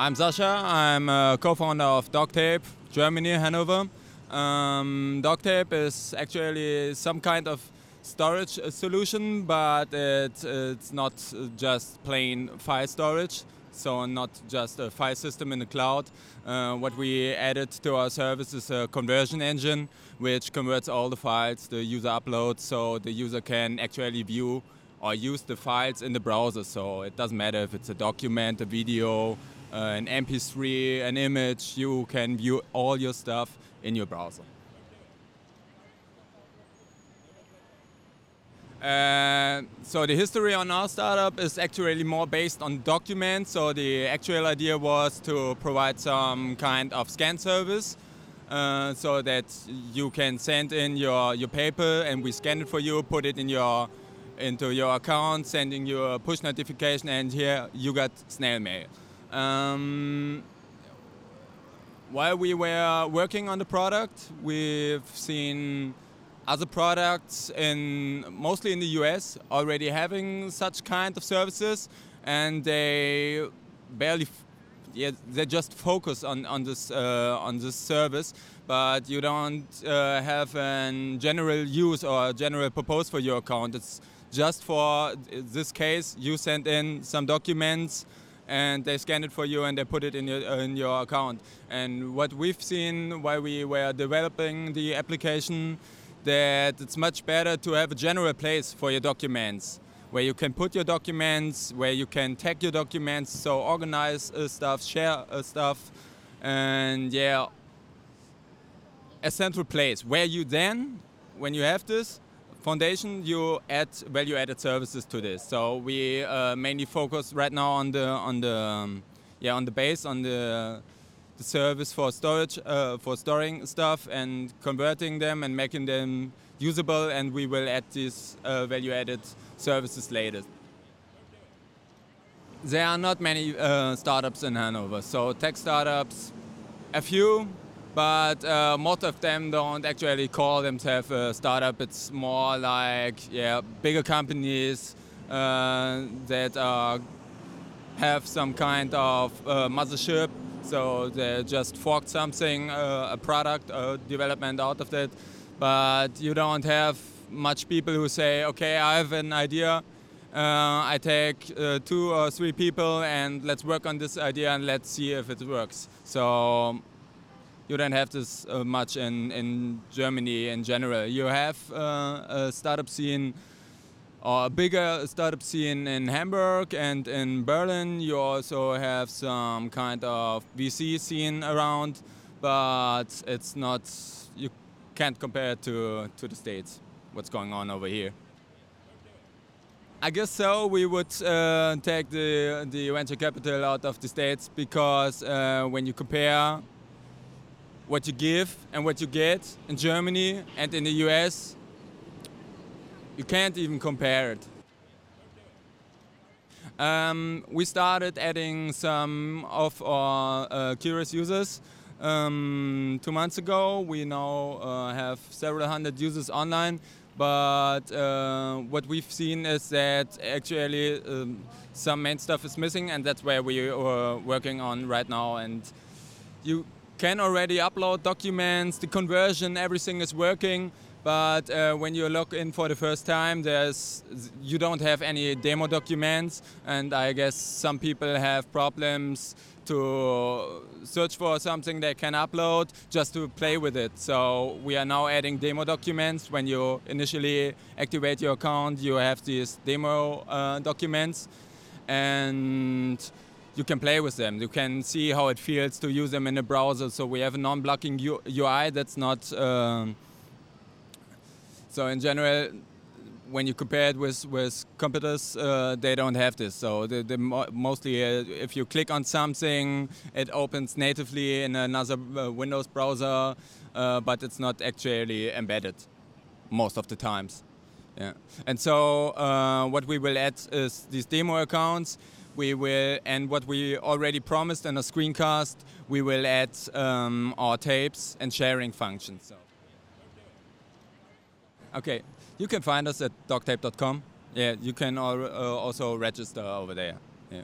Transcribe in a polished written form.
I'm Sascha. I'm a co-founder of Dogtape, Germany, Hanover. Dogtape is actually some kind of storage solution, but it's not just plain file storage, so not just a file system in the cloud. What we added to our service is a conversion engine, which converts all the files the user uploads, so the user can actually view or use the files in the browser. So it doesn't matter if it's a document, a video, an MP3, an image, you can view all your stuff in your browser. So the history on our startup is actually more based on documents. So the actual idea was to provide some kind of scan service so that you can send in your paper and we scan it for you, put it into your account, sending you a push notification, and here you got snail mail. While we were working on the product, we've seen other products mostly in the US already having such kind of services, and they they just focus on this service, but you don't have a general use or a general purpose for your account. It's just for this case, you send in some documents and they scan it for you and they put it in your account. And what we've seen while we were developing the application, that it's much better to have a general place for your documents, where you can put your documents, where you can tag your documents, so organize stuff, share stuff, and yeah, a central place where you then, when you have this foundation, you add value-added services to this. So we mainly focus right now on the service for storage, for storing stuff and converting them and making them usable, and we will add these value-added services later. There are not many startups in Hanover, so tech startups, a few, but most of them don't actually call themselves a startup. It's more like bigger companies that have some kind of mothership. So they just forked something, a product, development out of that. But you don't have much people who say, okay, I have an idea. I take 2 or 3 people and let's work on this idea and let's see if it works. So you don't have this much in Germany in general. You have a startup scene, or a bigger startup scene in Hamburg and in Berlin. You also have some kind of VC scene around, but it's not, you can't compare it to the States, what's going on over here. I guess so. We would take the venture capital out of the States, because when you compare what you give and what you get in Germany and in the US, you can't even compare it. We started adding some of our curious users 2 months ago. We now have several hundred users online, but what we've seen is that actually some main stuff is missing, and that's where we are working on right now. And you can already upload documents, the conversion, everything is working. But when you log in for the first time, you don't have any demo documents, and I guess some people have problems to search for something they can upload just to play with it. So we are now adding demo documents. When you initially activate your account, you have these demo documents, and you can play with them. You can see how it feels to use them in a browser. So we have a non-blocking UI that's not... So in general, when you compare it with computers, they don't have this. So mostly, if you click on something, it opens natively in another Windows browser, but it's not actually embedded most of the times. Yeah. And so what we will add is these demo accounts. And what we already promised in a screencast, we will add our tapes and sharing functions. So. Okay, you can find us at dogtape.com. Yeah, you can also register over there. Yeah.